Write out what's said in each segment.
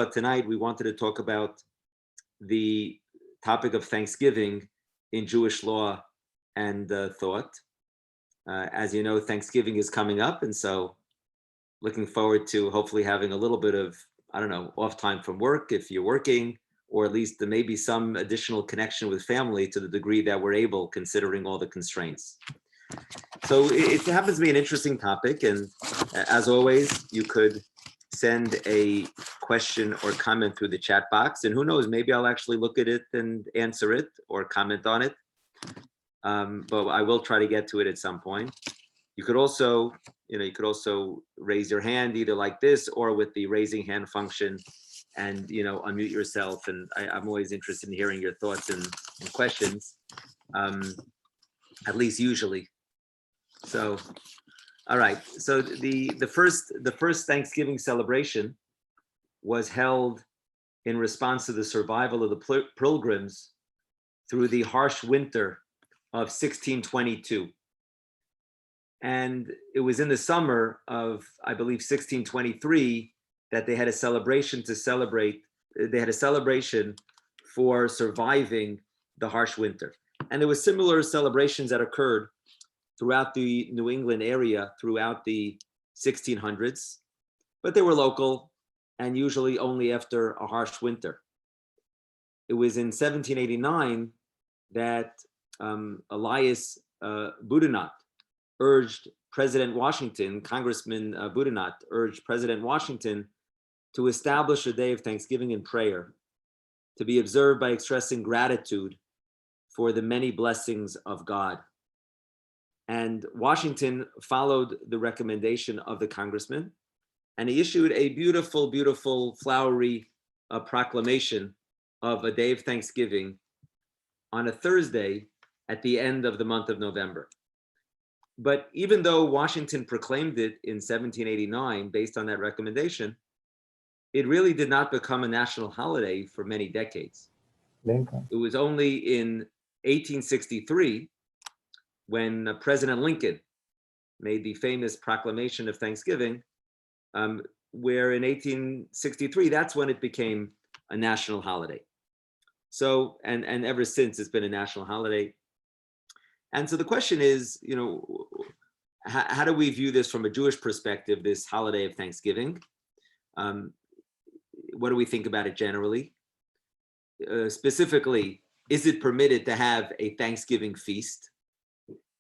But tonight we wanted to talk about the topic of Thanksgiving in Jewish law and thought. As you know, Thanksgiving is coming up, and so looking forward to hopefully having a little bit of, off time from work if you're working, or at least there may be some additional connection with family to the degree that we're able, considering all the constraints. So it happens to be an interesting topic, and as always, you could send a question or comment through the chat box, and who knows, maybe I'll actually look at it and answer it or comment on it. But I will try to get to it at some point. You could also, raise your hand either like this or with the raising hand function, and unmute yourself. And I'm always interested in hearing your thoughts and questions, at least usually. So, all right. So the first Thanksgiving celebration was held in response to the survival of the Pilgrims through the harsh winter of 1622. And it was in the summer of, I believe, 1623 that they had a celebration for surviving the harsh winter. And there were similar celebrations that occurred throughout the New England area throughout the 1600s, but they were local and usually only after a harsh winter. It was in 1789 that Elias Boudinot urged President Washington, Congressman Boudinot urged President Washington to establish a day of thanksgiving and prayer to be observed by expressing gratitude for the many blessings of God. And Washington followed the recommendation of the congressman, and he issued a beautiful, beautiful, flowery proclamation of a day of Thanksgiving on a Thursday at the end of the month of November. But even though Washington proclaimed it in 1789 based on that recommendation, it really did not become a national holiday for many decades. Lincoln. It was only in 1863 when President Lincoln made the famous proclamation of Thanksgiving, where in 1863, that's when it became a national holiday. So, and ever since it's been a national holiday. And so the question is, how do we view this from a Jewish perspective, this holiday of Thanksgiving? What do we think about it generally? Specifically, is it permitted to have a Thanksgiving feast?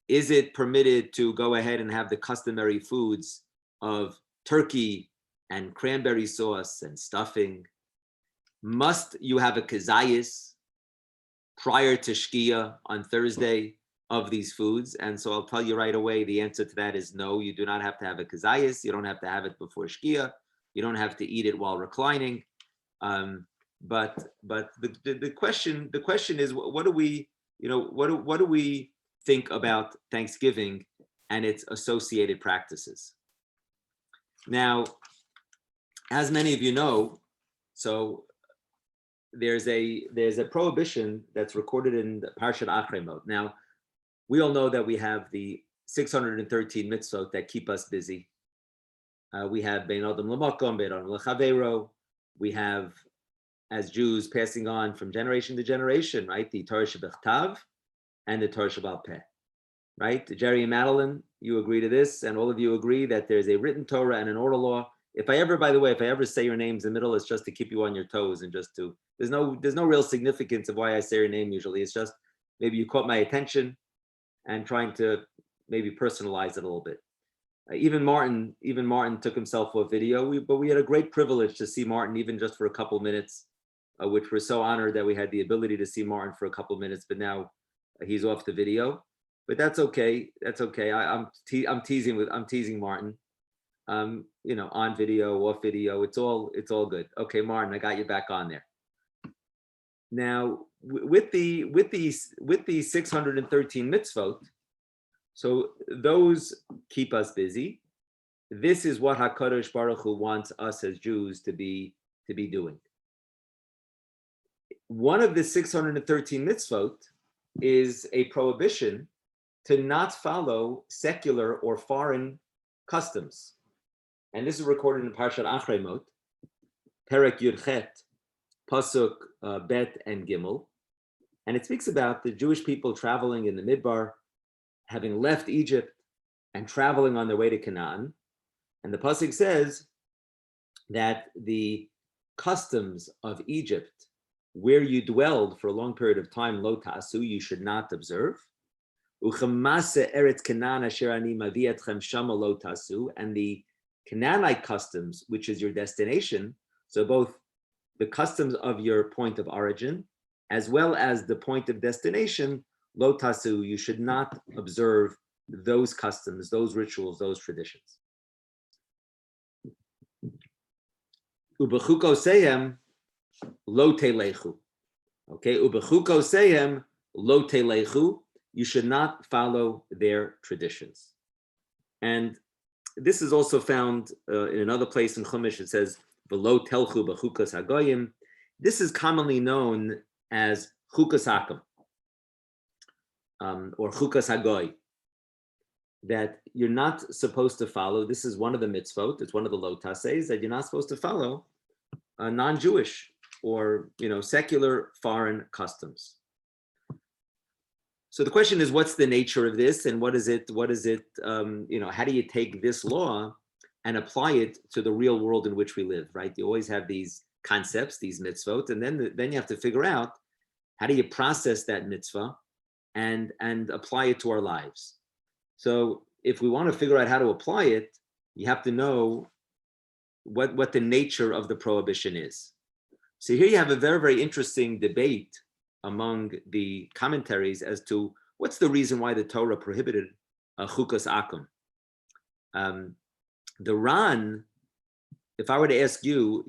Is it permitted to go ahead and have the customary foods of turkey and cranberry sauce and stuffing? Must you have a kazayis prior to Shkia on Thursday of these foods? And so I'll tell you right away, the answer to that is no, you do not have to have a kazayis. You don't have to have it before Shkia. You don't have to eat it while reclining. But the question is, what do we think about Thanksgiving and its associated practices? Now, as many of you know, so there's a prohibition that's recorded in the Parshat Achremot. Now, we all know that we have the 613 mitzvot that keep us busy. We have Bein Adam L'Makom, Bein Adam L'Chaveiro. We have, as Jews, passing on from generation to generation, right? The Torah Shebechtav and the Torah Shebal Peh, right? Jerry and Madeline, you agree to this, and all of you agree that there's a written Torah and an oral law. If I ever say your names in the middle, it's just to keep you on your toes and just to, there's no real significance of why I say your name usually. It's just maybe you caught my attention and trying to maybe personalize it a little bit. Even Martin took himself a video, but we had a great privilege to see Martin even just for a couple of minutes, which we're so honored that we had the ability to see Martin for a couple of minutes, but now he's off the video. But that's okay. That's okay. I'm teasing Martin. On video, off video, it's all good. Okay, Martin, I got you back on there. Now, with these 613 mitzvot, so those keep us busy. This is what HaKadosh Baruch Hu wants us as Jews to be doing. One of the 613 mitzvot is a prohibition to not follow secular or foreign customs. And this is recorded in Parshat Achremot. Perek Yudchet, Pasuk Bet and Gimel. And it speaks about the Jewish people traveling in the Midbar, having left Egypt and traveling on their way to Canaan. And the Pasuk says that the customs of Egypt, where you dwelled for a long period of time, lo ta'asu, you should not observe. Uchamase eretz Canaan asher ani mavi etchem shama lo ta'asu, and the Canaanite customs, which is your destination, so both the customs of your point of origin, as well as the point of destination, lo ta'asu, you should not observe those customs, those rituals, those traditions. Ubechuko sehem lo telechu. Okay, ubechuko sehem lo telechu. You should not follow their traditions. And this is also found in another place in Chumash. It says v'lo telchu bechukas hagoyim. This is commonly known as chukas hakom or chukas hagoy, that you're not supposed to follow. This is one of the mitzvot. It's one of the lo taseis that you're not supposed to follow non-Jewish or secular foreign customs. So the question is, what's the nature of this, and what is it? How do you take this law and apply it to the real world in which we live? Right? You always have these concepts, these mitzvot, and then you have to figure out how do you process that mitzvah and apply it to our lives. So if we want to figure out how to apply it, you have to know what the nature of the prohibition is. So here you have a very, very interesting debate among the commentaries as to what's the reason why the Torah prohibited chukas akum. The Ran, if I were to ask you,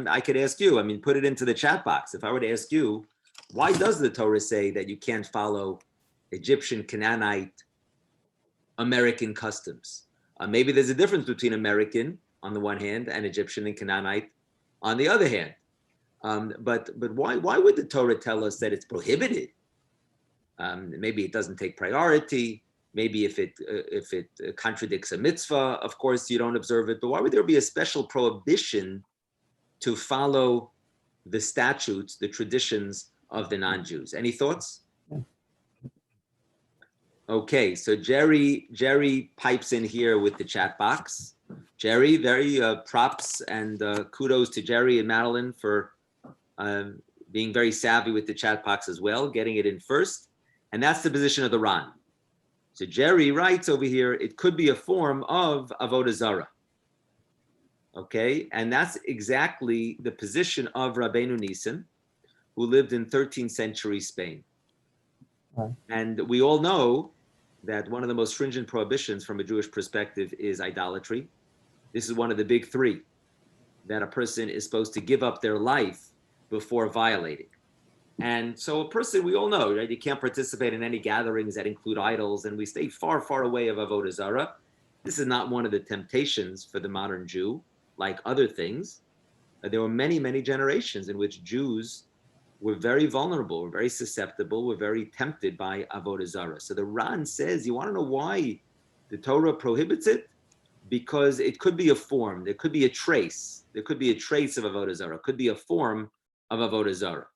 I could ask you, put it into the chat box. If I were to ask you, why does the Torah say that you can't follow Egyptian, Canaanite, American customs? Maybe there's a difference between American on the one hand and Egyptian and Canaanite on the other hand. But why would the Torah tell us that it's prohibited? Maybe it doesn't take priority. Maybe if it contradicts a mitzvah, of course you don't observe it. But why would there be a special prohibition to follow the statutes, the traditions of the non-Jews? Any thoughts? Okay, so Jerry pipes in here with the chat box. Jerry, very props and kudos to Jerry and Madeline for being very savvy with the chat box as well, getting it in first. And that's the position of the Ran. So Jerry writes over here, it could be a form of avodah zarah. Okay, and that's exactly the position of Rabbeinu Nisan, who lived in 13th century Spain. Right. And we all know that one of the most stringent prohibitions from a Jewish perspective is idolatry. This is one of the big three, that a person is supposed to give up their life before violating. And so a person, we all know, right? You can't participate in any gatherings that include idols, and we stay far, far away of avodah zarah. This is not one of the temptations for the modern Jew, like other things. There were many, many generations in which Jews were very vulnerable, were very susceptible, were very tempted by avodah zarah. So the Ran says, you want to know why the Torah prohibits it? Because it could be a form, there could be a trace. There could be a trace of avodah zarah. It could be a form of avodah zarah.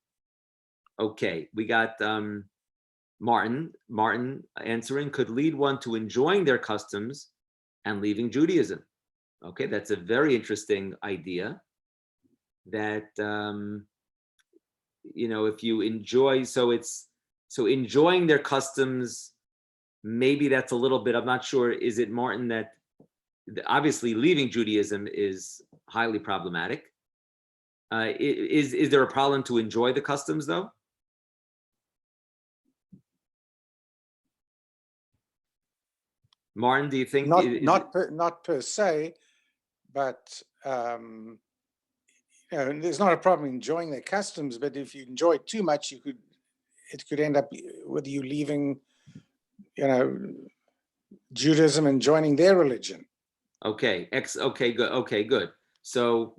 Okay, we got Martin answering, could lead one to enjoying their customs and leaving Judaism. Okay, that's a very interesting idea. That if you enjoy, so enjoying their customs, maybe that's a little bit, I'm not sure, is it, Martin, that obviously leaving Judaism is highly problematic. Is there a problem to enjoy the customs though? Martin, do you think? Not per se, but there's not a problem enjoying their customs. But if you enjoy it too much, it could end up with you leaving, Judaism and joining their religion. Okay. Okay, good. So,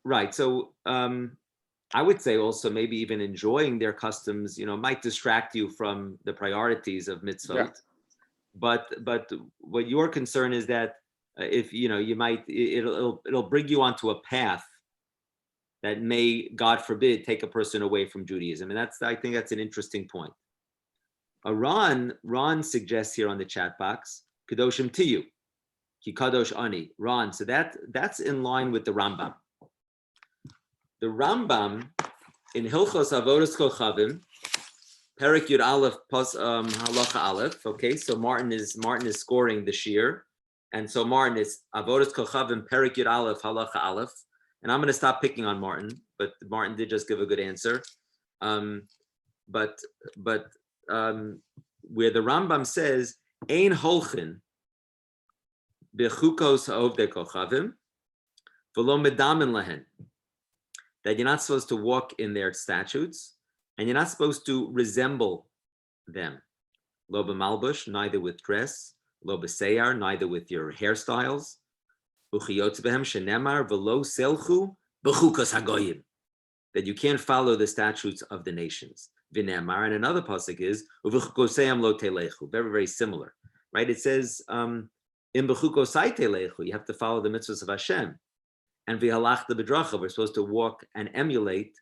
right. So, I would say also maybe even enjoying their customs, might distract you from the priorities of mitzvot. Yeah. But what your concern is that if you might, it'll bring you onto a path that may, God forbid, take a person away from Judaism. And I think that's an interesting point. Ron suggests here on the chat box, Kadoshim Tiyu, Ki Kadosh Ani. Ron, so that's in line with the Rambam. The Rambam in Hilchos Avodas Kochavim, Perek Yud Aleph Halacha Aleph. Okay, so Martin is scoring the Shiur, and so Martin is Avodas Kochavim Perek Yud Aleph Halacha Aleph. And I'm going to stop picking on Martin, but Martin did just give a good answer. But where the Rambam says, Ein holchin bechukos ha'ovdei kochavim v'lo medamin lahen, that you're not supposed to walk in their statutes, and you're not supposed to resemble them. Lo b'malbush, neither with dress, lo b'seyar, neither with your hairstyles, uchiyotz behem shenemar v'lo selchu b'chukos hagoyim, that you can't follow the statutes of the nations. V'nemar, and another pasuk is u'v'chukoseim lo telechu, very, very similar, right? It says, in b'chukosai telechu, you have to follow the mitzvahs of Hashem. And v'halachta b'dracha, we're supposed to walk and emulate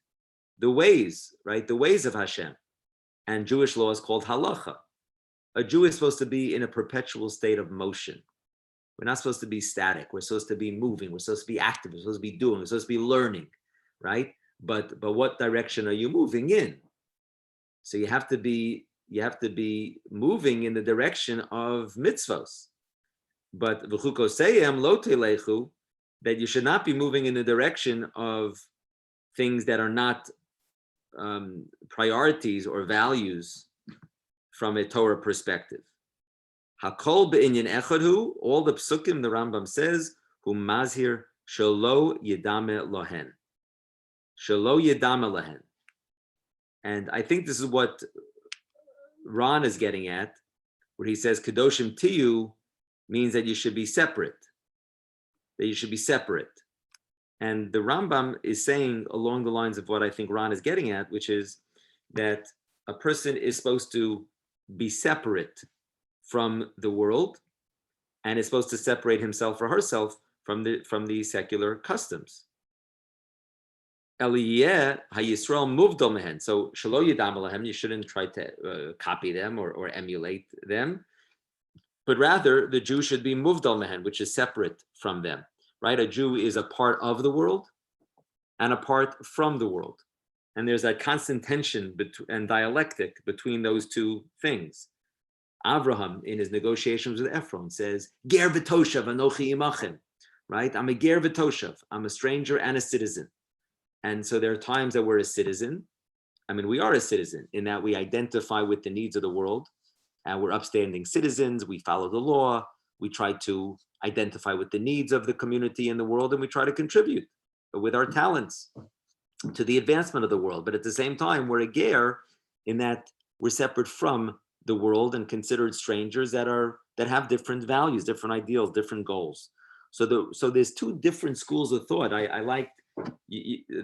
the ways, right? The ways of Hashem. And Jewish law is called halacha. A Jew is supposed to be in a perpetual state of motion. We're not supposed to be static. We're supposed to be moving. We're supposed to be active. We're supposed to be doing. We're supposed to be learning, right? But what direction are you moving in? So you have to be moving in the direction of mitzvos. But v'chukoseyem lo telechu, that you should not be moving in the direction of things that are not priorities or values from a Torah perspective. Hakol be'inyan echad, all the psukim, the Rambam says, hu mazhir shelo yedame lohen. Shelo yedame lohen. And I think this is what Ron is getting at, where he says Kadoshim Tiyu means that you should be separate. And the Rambam is saying along the lines of what I think Ron is getting at, which is that a person is supposed to be separate from the world and is supposed to separate himself or herself from the secular customs. Eliyeh hayisrael muvdal mehen. So shelo yidam alahem, you shouldn't try to copy them or emulate them, but rather the Jew should be muvdal mehen, which is separate from them. Right? A Jew is a part of the world and a part from the world. And there's that constant tension and dialectic between those two things. Avraham, in his negotiations with Ephron, says, Ger v'toshav anochi imachem. Right? I'm a ger v'toshav. I'm a stranger and a citizen. And so there are times that we're a citizen. I mean, we are a citizen in that we identify with the needs of the world, and we're upstanding citizens. We follow the law. We try to identify with the needs of the community in the world, and we try to contribute with our talents to the advancement of the world. But at the same time, we're a ger in that we're separate from the world and considered strangers that have different values, different ideals, different goals. So there's two different schools of thought. I like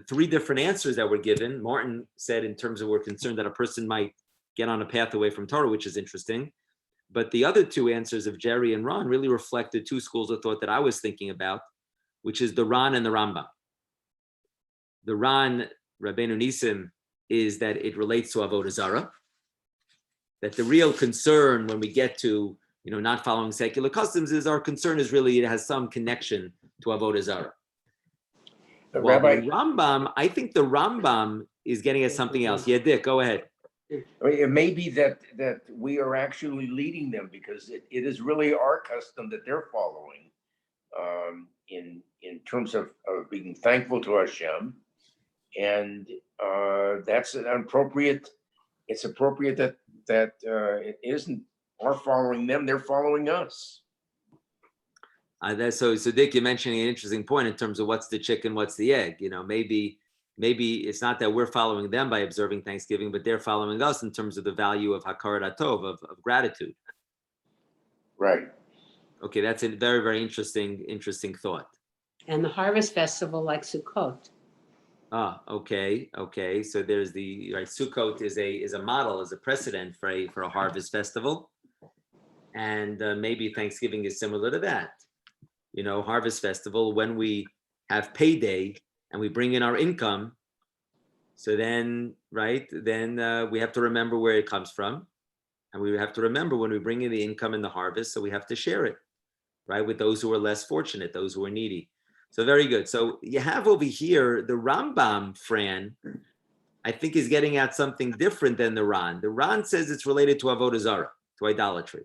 three different answers that were given. Martin said, in terms of we're concerned that a person might get on a path away from Torah, which is interesting. But the other two answers of Jerry and Ron really reflected two schools of thought that I was thinking about, which is the Ron and the Rambam. The Ron, Rabbeinu Nisim, is that it relates to Avodah Zarah, that the real concern when we get to not following secular customs is our concern is really it has some connection to Avodah Zarah. Well, Rabbi, the Rambam, I think the Rambam is getting at something else. Yeah, Dick, go ahead. I mean, it may be that we are actually leading them because it is really our custom that they're following in terms of being thankful to Hashem, and that's an appropriate. It's appropriate that it isn't our following them; they're following us. So Dick, you're mentioning an interesting point in terms of what's the chicken, what's the egg. Maybe it's not that we're following them by observing Thanksgiving, but they're following us in terms of the value of hakarat hatov, of gratitude. Right. Okay, that's a very, very interesting thought. And the harvest festival like Sukkot. Okay. So there's Sukkot is a model, is a precedent for a harvest festival, and maybe Thanksgiving is similar to that. harvest festival, when we have payday and we bring in our income, so then, right, then we have to remember where it comes from. And we have to remember when we bring in the income and the harvest, so we have to share it, right, with those who are less fortunate, those who are needy. So very good. So you have over here, the Rambam, Fran, I think is getting at something different than the Ran. The Ran says it's related to Avodah Zarah, to idolatry.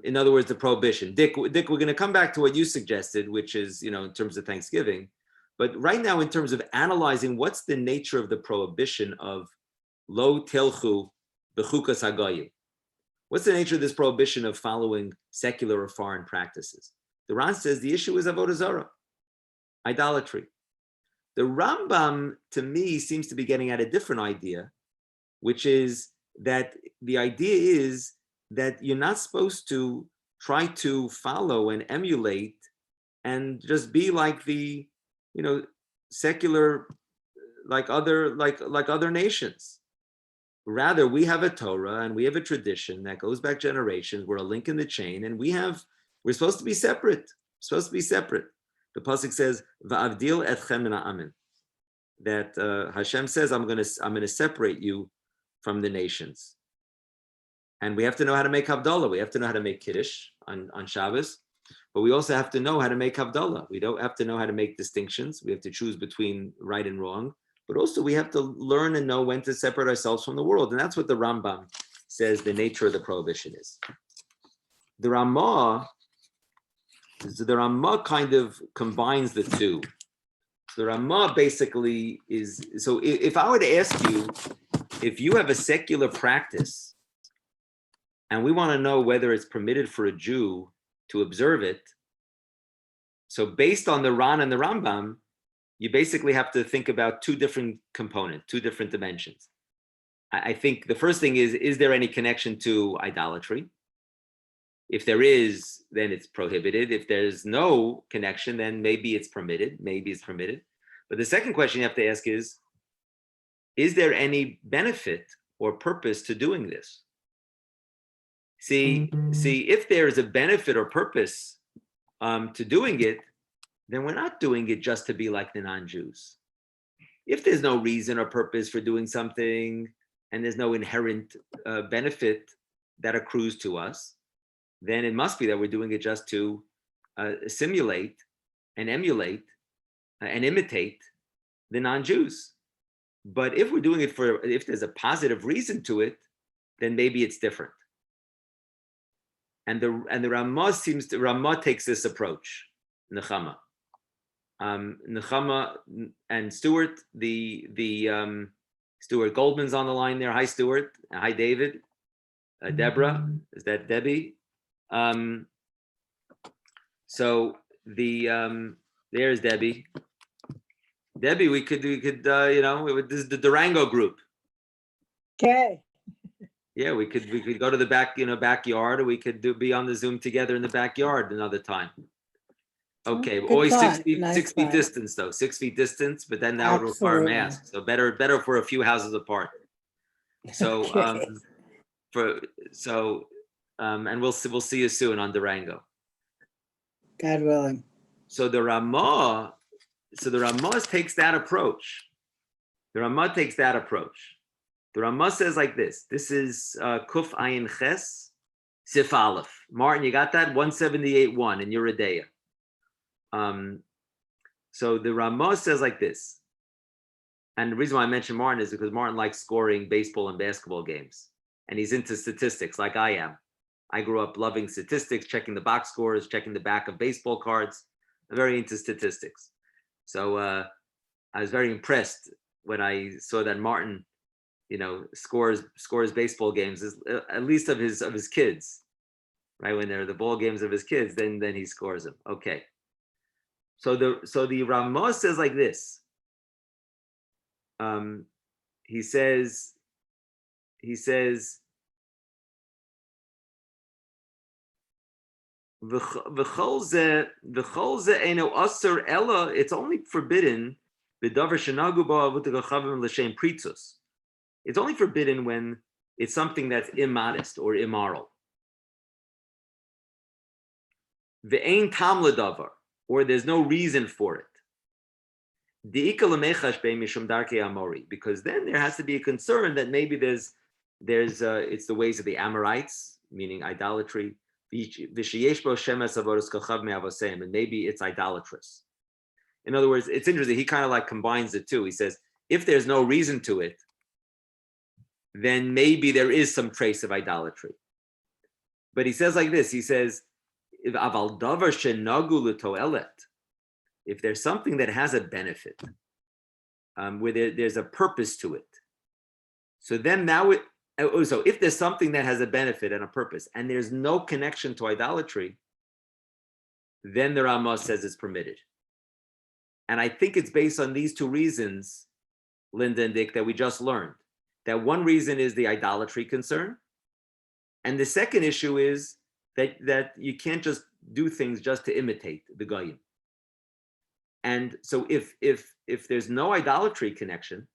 In other words, the prohibition. Dick, we're going to come back to what you suggested, which is, in terms of Thanksgiving. But right now, in terms of analyzing what's the nature of the prohibition of lo telchu b'chukas hagoyim, what's the nature of this prohibition of following secular or foreign practices? The Ran says the issue is Avodah Zarah, idolatry. The Rambam, to me, seems to be getting at a different idea, which is that the idea is that you're not supposed to try to follow and emulate and just be like the, secular, like other nations. Rather, we have a Torah and we have a tradition that goes back generations. We're a link in the chain, and we're supposed to be separate. The pasuk says, "Va'avdil etchem min ha'amin," that Hashem says, "I'm going to separate you from the nations." And we have to know how to make Havdalah. We have to know how to make Kiddush on Shabbos, but we also have to know how to make Havdalah. We don't have to know how to make distinctions. We have to choose between right and wrong, but also we have to learn and know when to separate ourselves from the world. And that's what the Rambam says the nature of the prohibition is. The Ramah kind of combines the two. The Ramah basically is, so if I were to ask you, if you have a secular practice and we want to know whether it's permitted for a Jew to observe it, so based on the Ran and the Rambam, you basically have to think about two different components, two different dimensions. I think the first thing is there any connection to idolatry? If there is, then it's prohibited. If there's no connection, then maybe it's permitted. But the second question you have to ask is there any benefit or purpose to doing this? See, if there's a benefit or purpose to doing it, then we're not doing it just to be like the non-Jews. If there's no reason or purpose for doing something and there's no inherent benefit that accrues to us, then it must be that we're doing it just to simulate and emulate and imitate the non-Jews. But if we're doing it if there's a positive reason to it, then maybe it's different. And the Ramah takes this approach, Nechama. Nechama and Stuart, the Stuart Goldman's on the line there. Hi, Stuart. Hi, David. Deborah, is that Debbie? So there's Debbie. Debbie, we could this is the Durango group. Okay. Yeah, we could go to the backyard, or we could be on the Zoom together in the backyard another time. Okay, Good always thought. 6 feet, Nice 6 feet thought. distance though, 6 feet distance, but then that would require Absolutely. masks. So better if we're a few houses apart. So Okay. and we'll see you soon on Durango. God willing. So the Ramah takes that approach. The Ramah says like this. This is Kuf Ayin Ches Sif Aleph. Martin, you got that? 178.1 in your Yeridea. So the Ramah says like this. And the reason why I mention Martin is because Martin likes scoring baseball and basketball games. And he's into statistics like I am. I grew up loving statistics, checking the box scores, checking the back of baseball cards. I'm very into statistics. So I was very impressed when I saw that Martin, scores baseball games, at least of his kids, right? When they're the ball games of his kids, then he scores them. Okay. So the Ramah says like this. He says. It's only forbidden. It's only forbidden when it's something that's immodest or immoral. ve'ein tam ledavar, or there's no reason for it. Because then there has to be a concern that maybe there's it's the ways of the Amorites, meaning idolatry, and maybe it's idolatrous. In other words, it's interesting. He kind of like combines the two. He says, if there's no reason to it, then maybe there is some trace of idolatry. But he says like this, he says, if there's something that has a benefit, where there's a purpose to it, so then so if there's something that has a benefit and a purpose, and there's no connection to idolatry, then the Rama says it's permitted. And I think it's based on these two reasons, Linda and Dick, that we just learned. That one reason is the idolatry concern, and the second issue is that you can't just do things just to imitate the Goyim. And so if there's no idolatry connection,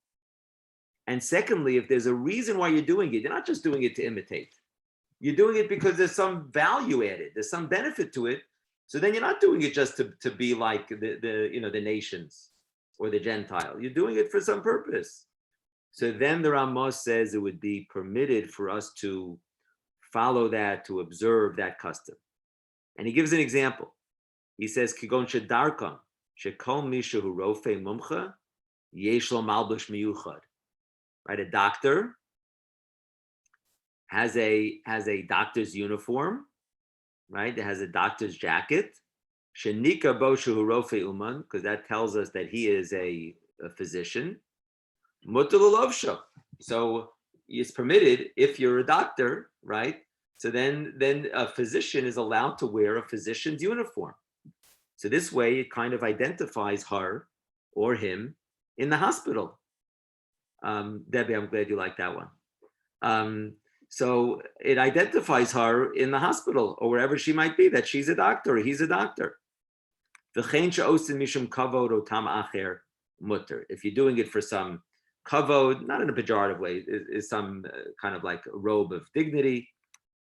and secondly, if there's a reason why you're doing it, you're not just doing it to imitate. You're doing it because there's some value added, there's some benefit to it. So then you're not doing it just to be like the nations or the Gentile. You're doing it for some purpose. So then the Ramah says it would be permitted for us to follow that, to observe that custom. And he gives an example. He says, Kigon shedarkam, shekol mishu hu rofei mumcha, yesh lo malbush miyuchad. Right, a doctor has a doctor's uniform, right? It has a doctor's jacket. Shenika bo shehu rofei uman, because that tells us that he is a physician. Mutar l'lovsho. So it's permitted if you're a doctor, right? So then a physician is allowed to wear a physician's uniform. So this way it kind of identifies her or him in the hospital. Debbie, I'm glad you like that one. So it identifies her in the hospital or wherever she might be, that she's a doctor or he's a doctor. If you're doing it for some kavod, not in a pejorative way, is some kind of like a robe of dignity,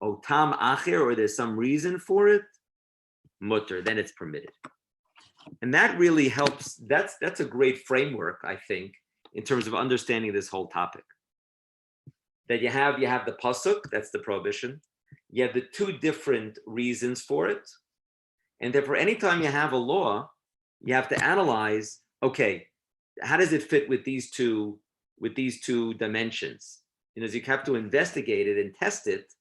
otam acher, or there's some reason for it, mutter, then it's permitted. And that really helps. That's a great framework, I think, in terms of understanding this whole topic. That you have the pasuk, that's the prohibition. You have the two different reasons for it. And therefore, anytime you have a law, you have to analyze, okay, how does it fit with these two dimensions? You have to investigate it and test it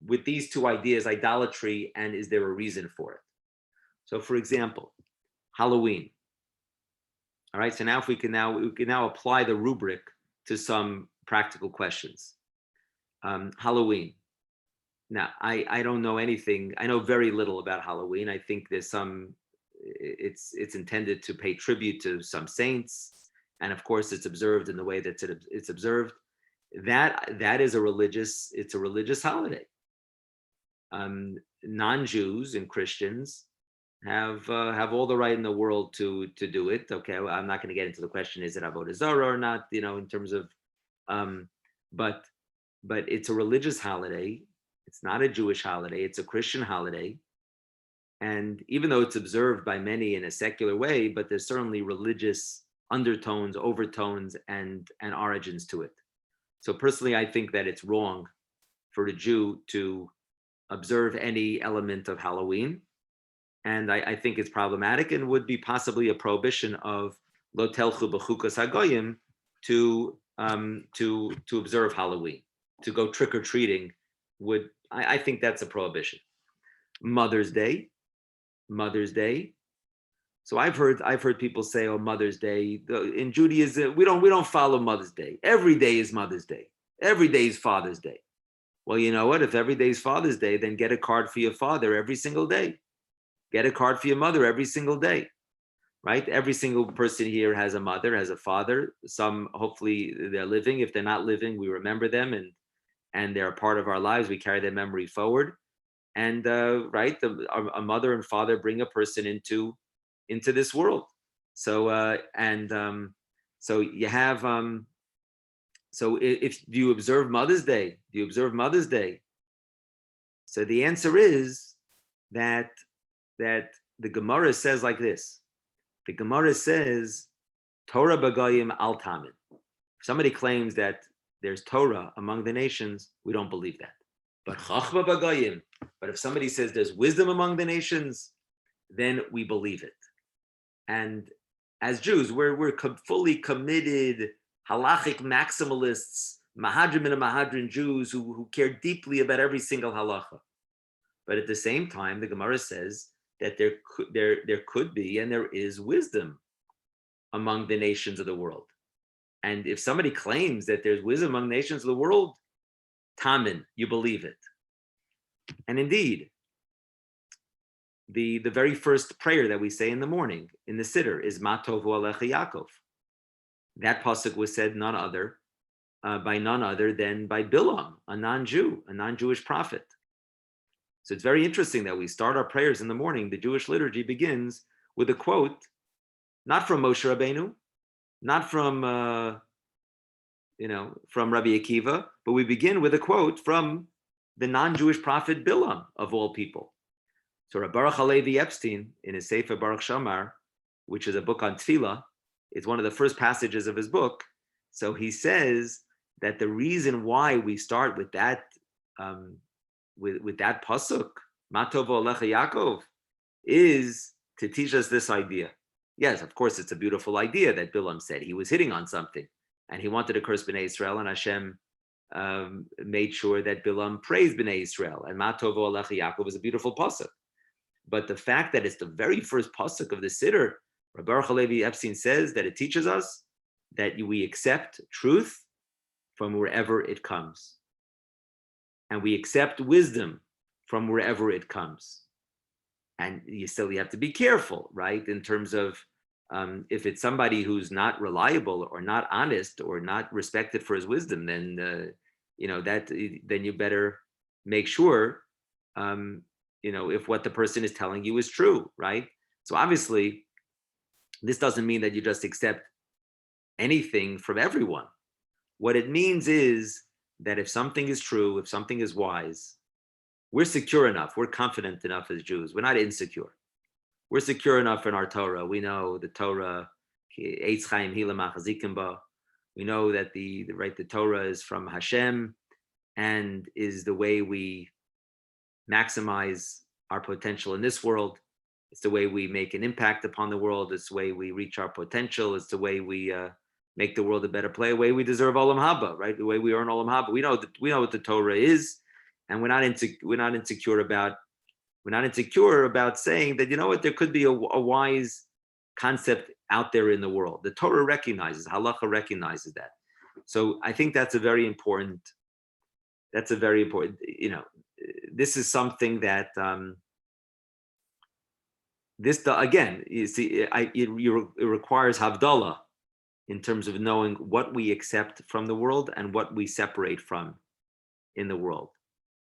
with these two ideas, idolatry, and is there a reason for it? So for example, Halloween. All right, so now we can now apply the rubric to some practical questions. Halloween. Now, I don't know anything. I know very little about Halloween. I think there's it's intended to pay tribute to some saints, and of course, it's observed in the way that it's observed. That is a religious holiday. Non-Jews and Christians have all the right in the world to do it. Okay, well, I'm not going to get into the question, is it avodah zarah or not? In terms of, but it's a religious holiday. It's not a Jewish holiday. It's a Christian holiday. And even though it's observed by many in a secular way, but there's certainly religious undertones, overtones, and origins to it. So personally, I think that it's wrong for a Jew to observe any element of Halloween. And I think it's problematic and would be possibly a prohibition of lo telchu b'chukas hagoyim to observe Halloween, to go trick-or-treating I think that's a prohibition. Mother's Day. So I've heard people say, "Oh, Mother's Day." In Judaism, we don't follow Mother's Day. Every day is Mother's Day. Every day is Father's Day. Well, you know what? If every day is Father's Day, then get a card for your father every single day. Get a card for your mother every single day, right? Every single person here has a mother, has a father. Some, hopefully, they're living. If they're not living, we remember them and they're a part of our lives. We carry their memory forward. And right, a mother and father bring a person into this world. So so you have so if do you observe Mother's Day? Do you observe Mother's Day? So the answer is that that the Gemara says like this. The Gemara says, Torah b'goyim al tamin. If somebody claims that there's Torah among the nations, we don't believe that. But chachma b'goyim. But if somebody says there's wisdom among the nations, then we believe it. And as Jews, we're fully committed, halachic maximalists, mahadrim and mahadrin Jews who care deeply about every single halacha. But at the same time, the Gemara says that there could be and there is wisdom among the nations of the world. And if somebody claims that there's wisdom among nations of the world, tamin, you believe it. And indeed, the very first prayer that we say in the morning in the Siddur is Ma Tovu Alecha Yaakov. That pasuk was said by none other than by Bilam, a non-Jew, a non-Jewish prophet. So it's very interesting that we start our prayers in the morning. The Jewish liturgy begins with a quote, not from Moshe Rabbeinu, not from Rabbi Akiva, but we begin with a quote from the non-Jewish prophet Bilam, of all people. So Rabbi Baruch Halevi Epstein, in his Sefer Baruch Shamar, which is a book on Tefillah, it's one of the first passages of his book. So he says that the reason why we start with that with that pasuk, Ma Tovu Alecha Yaakov, is to teach us this idea. Yes, of course, it's a beautiful idea that Bilam said. He was hitting on something, and he wanted to curse Bnei Israel, and Hashem made sure that Bilam praised Bnei Israel, and Ma Tovu Alecha Yaakov is a beautiful pasuk. But the fact that it's the very first pasuk of the Siddur, Rabbi Baruch Halevi Epstein says that it teaches us that we accept truth from wherever it comes. And we accept wisdom from wherever it comes. And you have to be careful, right? In terms of if it's somebody who's not reliable or not honest or not respected for his wisdom, then then you better make sure if what the person is telling you is true, right? So obviously, this doesn't mean that you just accept anything from everyone. What it means is that if something is true, if something is wise, we're secure enough, we're confident enough as Jews, we're not insecure. We're secure enough in our Torah. We know the Torah, we know that the Torah is from Hashem and is the way we maximize our potential in this world. It's the way we make an impact upon the world. It's the way we reach our potential. It's the way we make the world a better place, the way we deserve Olam Haba, right? The way we earn Olam Haba. We know what the Torah is, and we're not insecure about saying that, there could be a wise concept out there in the world. The Torah recognizes, Halacha recognizes that. So I think that's a very important. This is something that it requires Havdalah in terms of knowing what we accept from the world and what we separate from in the world,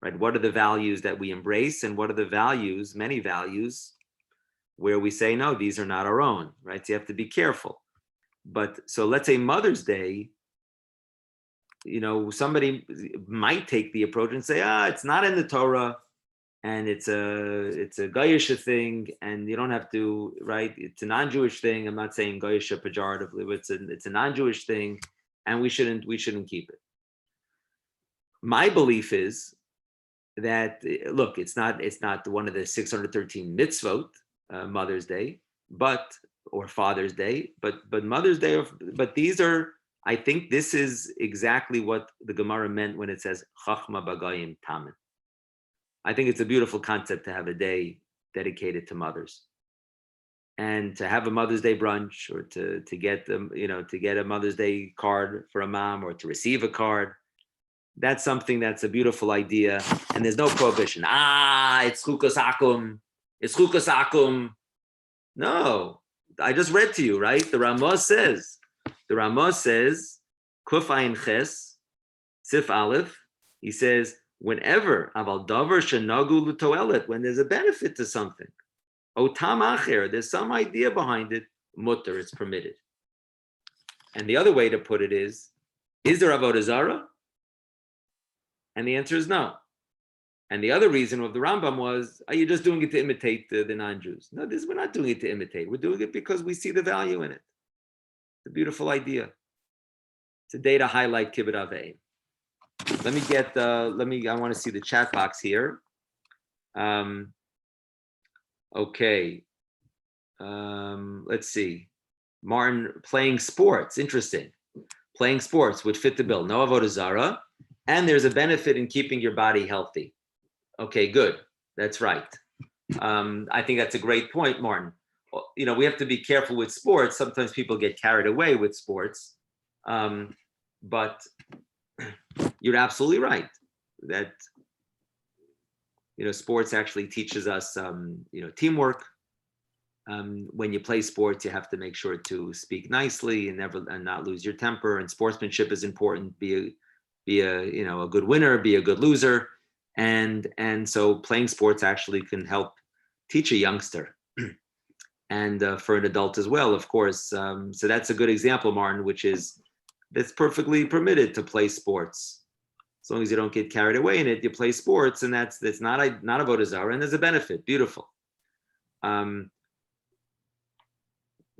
right? What are the values that we embrace and what are the values, many values, where we say, no, these are not our own, right? So you have to be careful. But so let's say Mother's Day, somebody might take the approach and say, it's not in the Torah and it's a Goyish thing and you don't have to, right? It's a non-Jewish thing. I'm not saying Goyish pejoratively, but it's a non-Jewish thing and we shouldn't keep it. My belief is that, look, it's not one of the 613 mitzvot, Mother's Day, or Father's Day, but Mother's Day, but these are, I think this is exactly what the Gemara meant when it says Chachma Bagayim Tamin. I think it's a beautiful concept to have a day dedicated to mothers, and to have a Mother's Day brunch, or to get them, to get a Mother's Day card for a mom, or to receive a card. That's something that's a beautiful idea, and there's no prohibition. It's chukas akum. It's chukas akum. No, I just read to you, right? The Ramah says, Kuf Ayin Ches, Sif Aleph, he says, whenever aval davar shenagu l'toelet, when there's a benefit to something, otam acher, there's some idea behind it, mutter, it's permitted. And the other way to put it is there avodah zarah? And the answer is no. And the other reason of the Rambam was, are you just doing it to imitate the non-Jews? No, we're not doing it to imitate. We're doing it because we see the value in it. It's a beautiful idea. It's a day to highlight Kibbut Aveim. I want to see the chat box here. Okay. Let's see. Martin, playing sports, interesting. Playing sports would fit the bill. No avodah zara, and there's a benefit in keeping your body healthy. Okay, good. That's right. I think that's a great point, Martin. You know, we have to be careful with sports. Sometimes people get carried away with sports, but you're absolutely right that, you know, sports actually teaches us, you know, teamwork. When you play sports, you have to make sure to speak nicely and not lose your temper. And sportsmanship is important. Be a you know, a good winner, be a good loser. And so playing sports actually can help teach a youngster and for an adult as well, of course. So that's a good example, Martin, which is it's perfectly permitted to play sports. As long as you don't get carried away in it, you play sports, and that's not avodah zarah, and there's a benefit. Beautiful.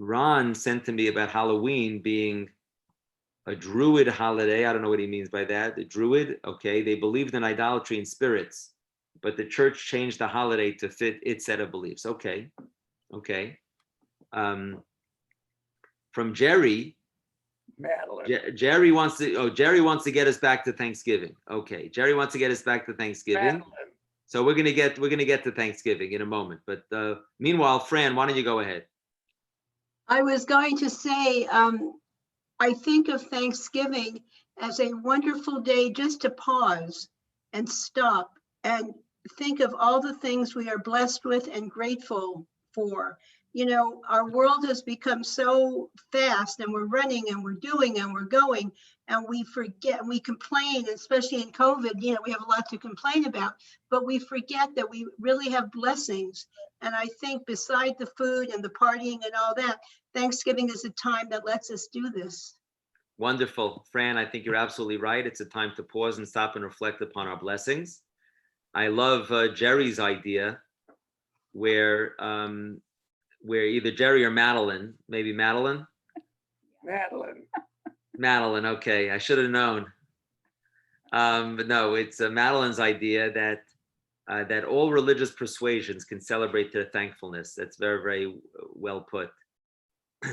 Ron sent to me about Halloween being a Druid holiday. I don't know what he means by that. The Druid, okay, they believed in idolatry and spirits, but the church changed the holiday to fit its set of beliefs. Okay. From Jerry, Madeline. Jerry wants to get us back to Thanksgiving. Okay, Jerry wants to get us back to Thanksgiving. Madeline. So we're gonna get to Thanksgiving in a moment. But meanwhile, Fran, why don't you go ahead? I was going to say, I think of Thanksgiving as a wonderful day just to pause and stop and think of all the things we are blessed with and grateful for. You know, our world has become so fast, and we're running and we're doing and we're going, and we forget, we complain, especially in COVID, you know, we have a lot to complain about, but we forget that we really have blessings. And I think beside the food and the partying and all that, Thanksgiving is a time that lets us do this. Wonderful. Fran, I think you're absolutely right. It's a time to pause and stop and reflect upon our blessings. I love Jerry's idea where either Jerry or Madeline, maybe Madeline? Madeline, okay. I should have known. But no, it's Madeline's idea that all religious persuasions can celebrate their thankfulness. That's very, very well put.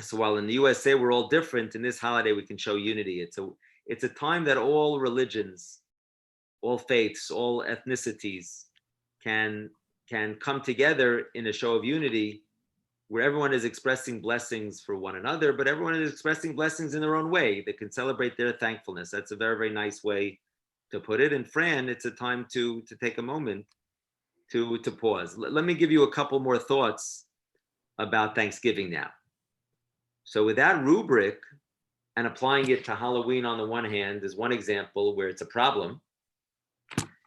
So while in the USA we're all different, in this holiday we can show unity. It's a time that all religions, all faiths, all ethnicities can come together in a show of unity, where everyone is expressing blessings for one another, but everyone is expressing blessings in their own way. They can celebrate their thankfulness. That's a very, very nice way to put it. And Fran, it's a time to take a moment to pause. Let me give you a couple more thoughts about Thanksgiving now. So with that rubric and applying it to Halloween on the one hand is one example where it's a problem.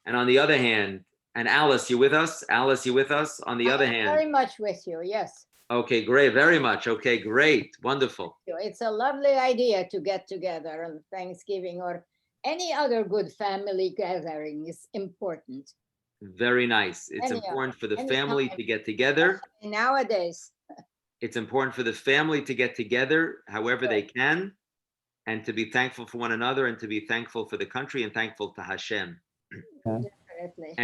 And on the other hand, and Alice, you with us? Alice, you with us? On the other hand. Very much with you, yes. Okay, great, very much. Okay, great, wonderful. It's a lovely idea to get together on Thanksgiving or any other good family gathering is important. Very nice. It's important for the family to get together. Nowadays. It's important for the family to get together however they can, and to be thankful for one another, and to be thankful for the country and thankful to Hashem. Definitely.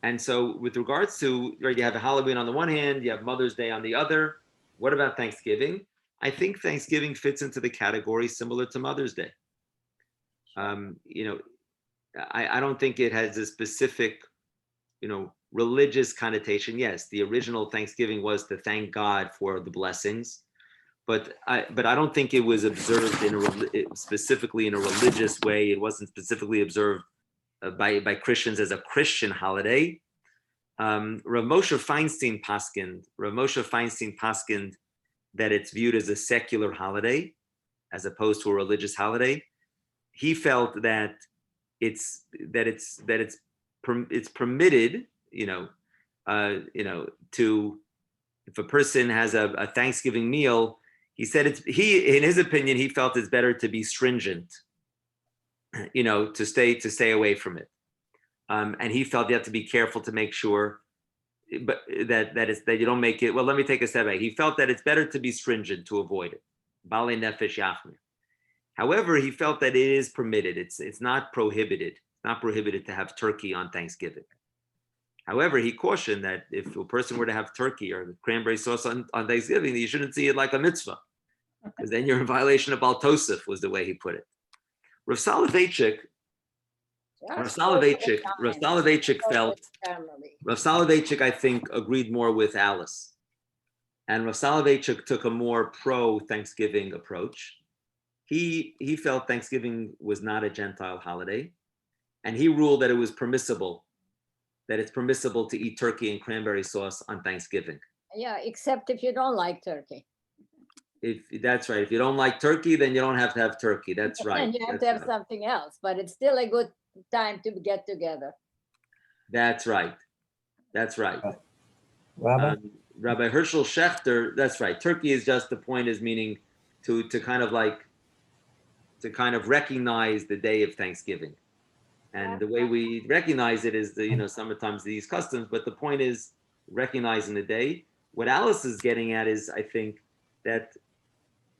And so with regards to, right, you have Halloween on the one hand, you have Mother's Day on the other. What about Thanksgiving? I think Thanksgiving fits into the category similar to Mother's Day. You know, I don't think it has a specific, you know, religious connotation. Yes, the original Thanksgiving was to thank God for the blessings, but I don't think it was observed specifically in a religious way. It wasn't specifically observed by Christians as a Christian holiday. Rav Moshe Feinstein paskined that it's viewed as a secular holiday as opposed to a religious holiday. He felt that it's permitted, to, if a person has a Thanksgiving meal, he said in his opinion, he felt it's better to be stringent, to stay away from it. And he felt you have to be careful to make sure, but that you don't make it. Well, let me take a step back. He felt that it's better to be stringent to avoid it. Bale nefesh yachmir. However, he felt that it is permitted. It's not prohibited. It's not prohibited to have turkey on Thanksgiving. However, he cautioned that if a person were to have turkey or cranberry sauce on Thanksgiving, you shouldn't see it like a mitzvah, because then you're in violation of Baal Tosef, was the way he put it. Rav Soloveitchik felt, I think, agreed more with Alice. And Rav Soloveitchik took a more pro-Thanksgiving approach. He felt Thanksgiving was not a Gentile holiday, and he ruled that it's permissible to eat turkey and cranberry sauce on Thanksgiving. Yeah, except if you don't like turkey. That's right. If you don't like turkey, then you don't have to have turkey. That's right. And you have to have something else, but it's still a good time to get together. That's right. That's right. Rabbi? Rabbi Herschel Schechter, that's right. Turkey is just, the point is meaning to kind of recognize the day of Thanksgiving. And the way we recognize it is sometimes these customs, but the point is recognizing the day. What Alice is getting at is, I think, that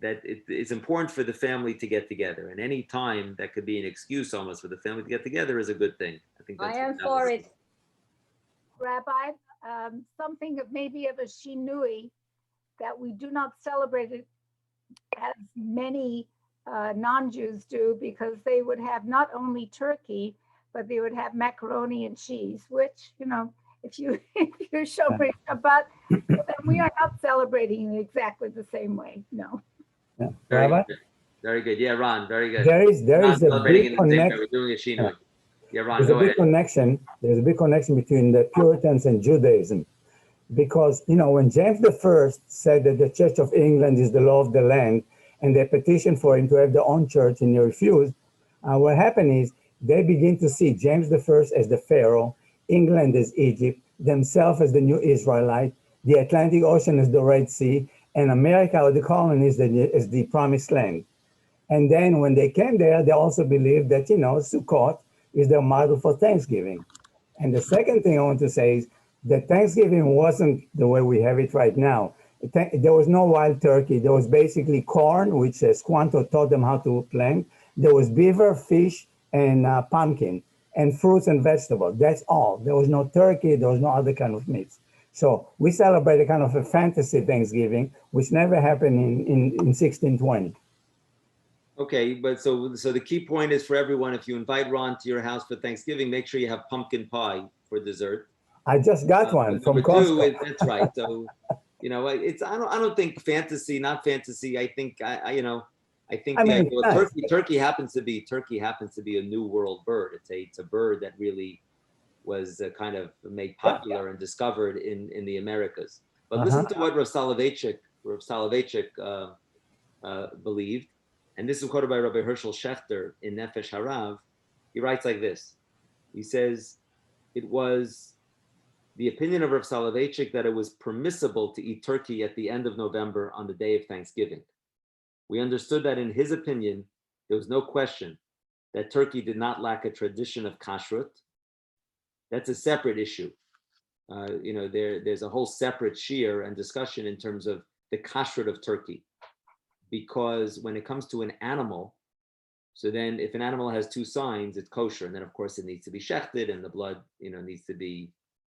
it's important for the family to get together, and any time that could be an excuse almost for the family to get together is a good thing. I think that's I am for it. Rabbi, something of maybe of a shinui, that we do not celebrate it as many non-Jews do, because they would have not only turkey, but they would have macaroni and cheese, which, if you show me Shabbat, then we are not celebrating it exactly the same way. No. Yeah. Very Rabbi? good. Very good. Yeah, Ron, very good. There is a big connection. We're doing a shinui. Yeah, Ron, There's go a big ahead. connection. There's a big connection between the Puritans and Judaism, because when James I said that the Church of England is the law of the land, and they petitioned for him to have their own church, and he refused, what happened is they begin to see James I as the Pharaoh, England as Egypt, themselves as the new Israelite, the Atlantic Ocean as the Red Sea, and America or the colonies as the promised land. And then when they came there, they also believed that, Sukkot is their model for Thanksgiving. And the second thing I want to say is that Thanksgiving wasn't the way we have it right now. There was no wild turkey. There was basically corn, which Squanto taught them how to plant. There was beaver, fish, and pumpkin, and fruits and vegetables. That's all. There was no turkey. There was no other kind of meats. So we celebrate a kind of a fantasy Thanksgiving, which never happened in 1620. Okay, but so the key point is for everyone, if you invite Ron to your house for Thanksgiving, make sure you have pumpkin pie for dessert. I just got one from Costco. That's right. So, it's I don't think fantasy, not fantasy. I think turkey happens to be a new world bird. It's a bird that really was kind of made popular and discovered in the Americas. But listen to what Rav Soloveitchik believed, and this is quoted by Rabbi Herschel Schechter in Nefesh Harav. He writes like this. He says, it was the opinion of Rav Soloveitchik that it was permissible to eat turkey at the end of November on the day of Thanksgiving. We understood that in his opinion, there was no question that turkey did not lack a tradition of kashrut. That's a separate issue. There's a whole separate shiur and discussion in terms of the kashrut of turkey, because when it comes to an animal, so then if an animal has two signs, it's kosher, and then of course it needs to be shechted, and the blood, needs to be,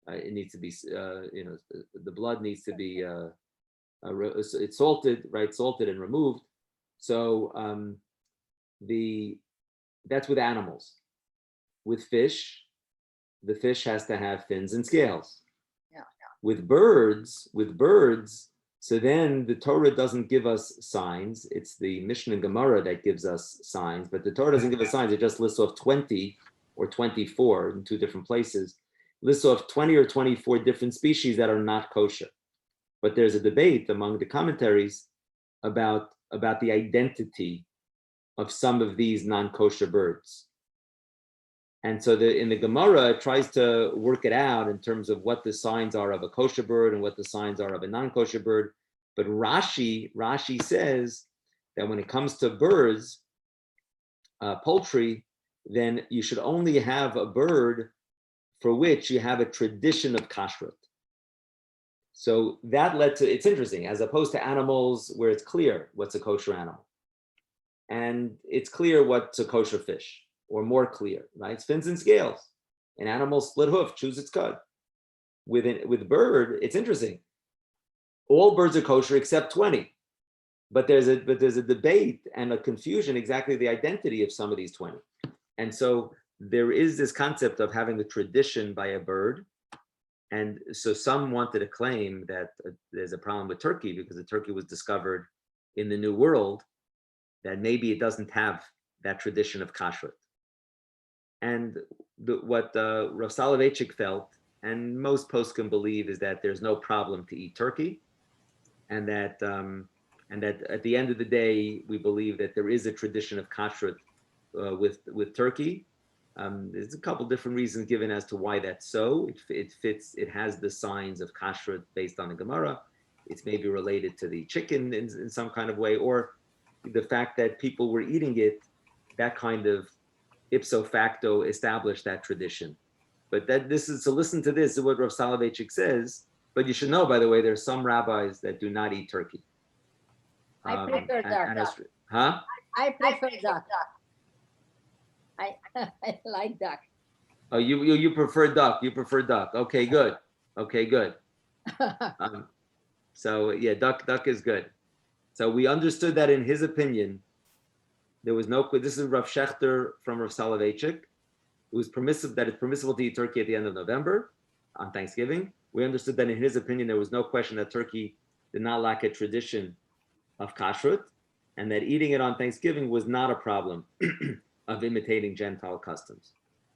the blood needs to be, it's salted, right? Salted and removed. So that's with animals. With fish, the fish has to have fins and scales. Yeah. With birds, so then the Torah doesn't give us signs. It's the Mishnah and Gemara that gives us signs, but the Torah doesn't give us signs. It just lists off 20 or 24 in two different places. Lists off 20 or 24 different species that are not kosher. But there's a debate among the commentaries about the identity of some of these non-kosher birds. And so in the Gemara, it tries to work it out in terms of what the signs are of a kosher bird and what the signs are of a non-kosher bird. But Rashi says that when it comes to birds, poultry, then you should only have a bird for which you have a tradition of kashrut. So that led to, it's interesting, as opposed to animals where it's clear what's a kosher animal. And it's clear what's a kosher fish, or more clear, right? It's fins and scales. An animal split hoof, choose its cud. With bird, it's interesting. All birds are kosher except 20. But there's a debate and a confusion exactly the identity of some of these 20. And so there is this concept of having a tradition by a bird. And so some wanted to claim that there's a problem with turkey because the turkey was discovered in the New World, that maybe it doesn't have that tradition of kashrut. And what Rav Soloveitchik felt, and most poskim believe, is that there's no problem to eat turkey, and that at the end of the day, we believe that there is a tradition of kashrut with turkey. There's a couple different reasons given as to why that's so. It fits. It has the signs of kashrut based on the Gemara. It's maybe related to the chicken in some kind of way, or the fact that people were eating it, that kind of ipso facto established that tradition. But so listen to this, is what Rav Soloveitchik says. But you should know, by the way, there's some rabbis that do not eat turkey. I prefer duck. Huh? I prefer duck. I like duck. Oh, you prefer duck. You prefer duck. Okay, good. Okay, good. So yeah, duck is good. So we understood that in his opinion, there was no. This is Rav Shechter from Rav Soloveitchik. It was permissible that it's permissible to eat turkey at the end of November on Thanksgiving. We understood that in his opinion, there was no question that turkey did not lack a tradition of kashrut, and that eating it on Thanksgiving was not a problem of imitating Gentile customs.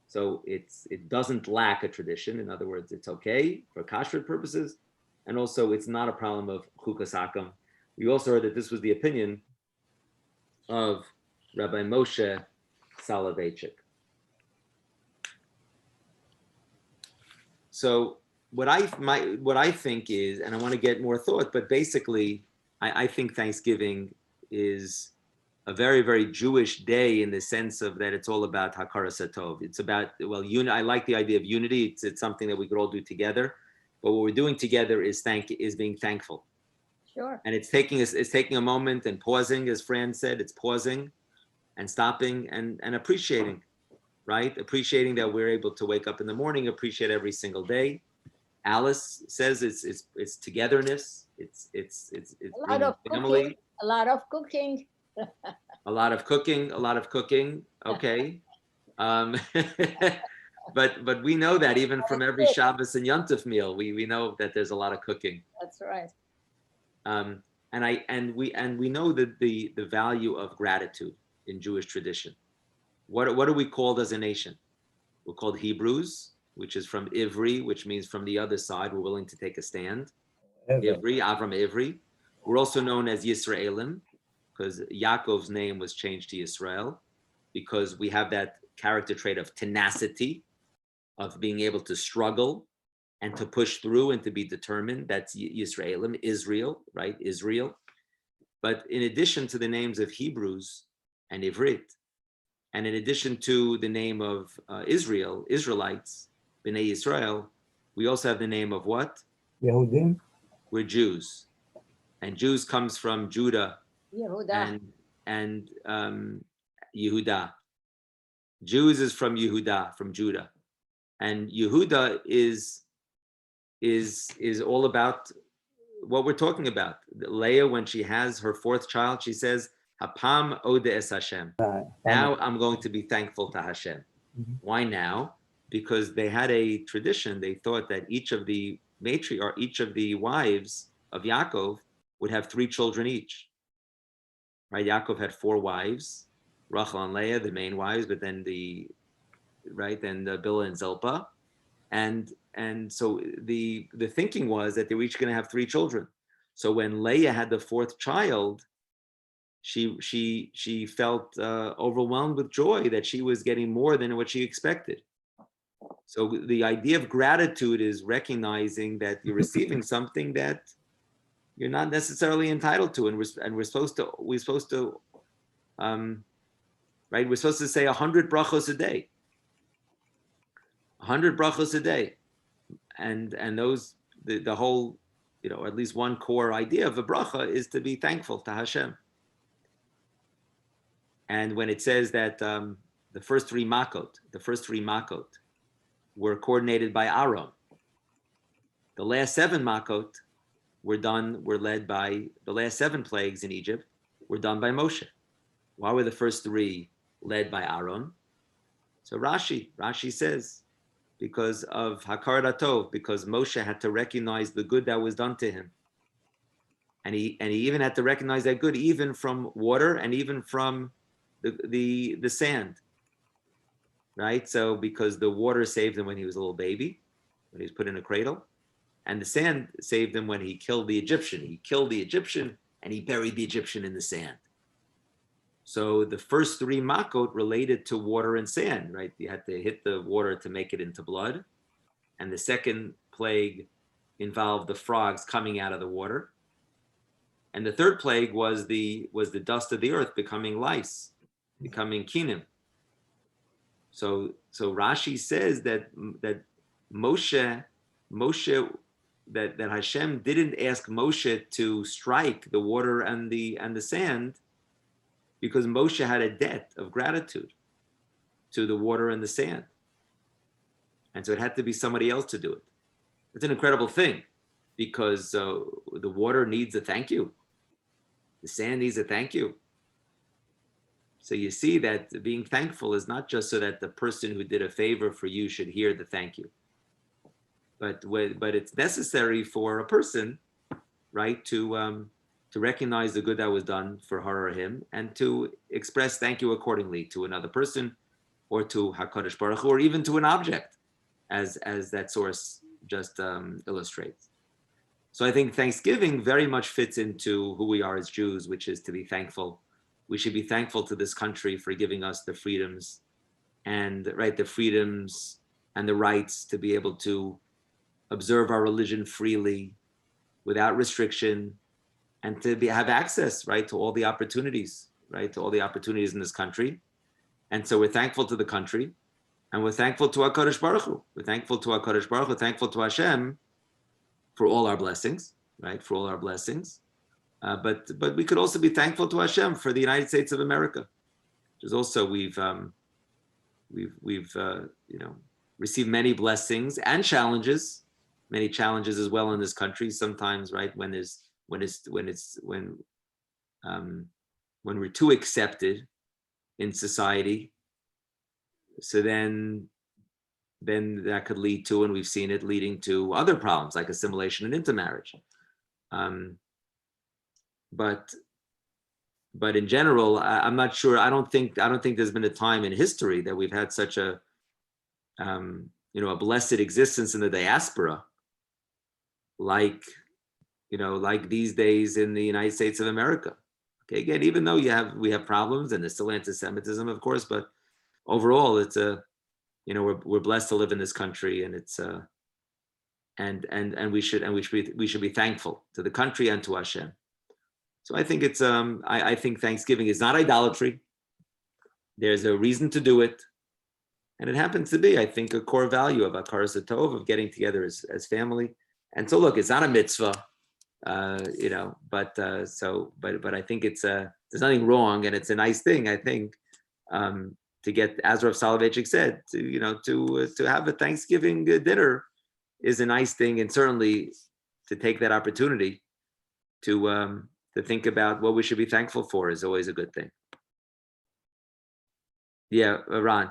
So it doesn't lack a tradition. In other words, it's okay for kashrut purposes, and also it's not a problem of chukas hakam. We also heard that this was the opinion of Rabbi Moshe Soloveitchik. So what I think is, and I want to get more thought, but basically, I think Thanksgiving is a very, very Jewish day in the sense of that it's all about Hakaras Hatov. It's about, well, I like the idea of unity. It's something that we could all do together. But what we're doing together is being thankful. Sure. And it's taking a moment and pausing, as Fran said, it's pausing and stopping and appreciating, right? Appreciating that we're able to wake up in the morning, appreciate every single day. Alice says it's togetherness. It's a lot of family. cooking. A lot of cooking. A lot of cooking. Okay. But we know that even from every Shabbos and Yom Tov meal, we know that there's a lot of cooking. That's right. And we know that the value of gratitude in Jewish tradition. What are we called as a nation? We're called Hebrews, which is from Ivri, which means from the other side, we're willing to take a stand. Ivri, Avram Ivri. We're also known as Yisraelim, because Yaakov's name was changed to Yisrael, because we have that character trait of tenacity, of being able to struggle and to push through and to be determined. That's Yisraelim, Israel, right? Israel. But in addition to the names of Hebrews and Ivrit, and in addition to the name of Israel, Israelites, Bnei Yisrael, we also have the name of what? Yehudim. We're Jews. And Jews comes from Judah Yehuda. and Yehuda. Jews is from Yehuda, from Judah. And Yehuda is all about what we're talking about. Leah, when she has her fourth child, she says, Hapam ode es Hashem. Now I'm going to be thankful to Hashem. Mm-hmm. Why now? Because they had a tradition. They thought that each of the wives of Yaakov would have 3 children each. Right? Yaakov had 4 wives, Rachel and Leah, the main wives, but then Bilhah and Zilpah. And so the thinking was that they were each going to have 3 children. So when Leah had the 4th child, she felt overwhelmed with joy that she was getting more than what she expected. So the idea of gratitude is recognizing that you're receiving something that you're not necessarily entitled to, and we're supposed to say 100 brachos a day. 100 brachos a day, and those the whole, at least one core idea of a bracha is to be thankful to Hashem. And when it says that the first three makot were coordinated by Aaron, the last 7 makot were led by the last 7 plagues in Egypt were done by Moshe. Why were the first 3 led by Aaron? So Rashi says, because of Hakarat Tov, because Moshe had to recognize the good that was done to him. And he even had to recognize that good, even from water and even from the sand. Right? So because the water saved him when he was a little baby, when he was put in a cradle, and the sand saved him when he killed the Egyptian. He killed the Egyptian and he buried the Egyptian in the sand. So the first 3 makot related to water and sand, right? You had to hit the water to make it into blood. And the second plague involved the frogs coming out of the water. And the third plague was the dust of the earth becoming lice, becoming kinim. So Rashi says that Moshe that Hashem didn't ask Moshe to strike the water and the sand, because Moshe had a debt of gratitude to the water and the sand. And so it had to be somebody else to do it. It's an incredible thing, because the water needs a thank you. The sand needs a thank you. So you see that being thankful is not just so that the person who did a favor for you should hear the thank you. But it's necessary for a person, right, to recognize the good that was done for her or him, and to express thank you accordingly to another person, or to HaKadosh Baruch Hu, or even to an object, as that source just illustrates. So I think Thanksgiving very much fits into who we are as Jews, which is to be thankful. We should be thankful to this country for giving us the freedoms, and the freedoms and the rights to be able to observe our religion freely, without restriction, and to have access, right, to all the opportunities, right, to all the opportunities in this country. And so we're thankful to the country, and we're thankful to HaKadosh Baruch Hu. We're thankful to HaKadosh Baruch Hu, thankful to Hashem for all our blessings, right, for all our blessings. But we could also be thankful to Hashem for the United States of America, which is also we've received many blessings and challenges. Many challenges as well in this country. Sometimes, right, when we're too accepted in society, so then that could lead to, and we've seen it leading to, other problems like assimilation and intermarriage. But in general, I'm not sure. I don't think there's been a time in history that we've had such a blessed existence in the diaspora, like these days in the United States of America. Okay, again, even though we have problems and there's still anti-Semitism, of course, but overall, it's we're blessed to live in this country, and it's and we should be thankful to the country and to Hashem. So I think it's I think Thanksgiving is not idolatry. There's a reason to do it, and it happens to be, I think, a core value of Hakaras Tov, of getting together as family. And so, look, it's not a mitzvah, but I think it's there's nothing wrong, and it's a nice thing, I think, to get, as Rav Soloveitchik said, to have a Thanksgiving dinner is a nice thing, and certainly to take that opportunity to think about what we should be thankful for is always a good thing. Yeah, Ron.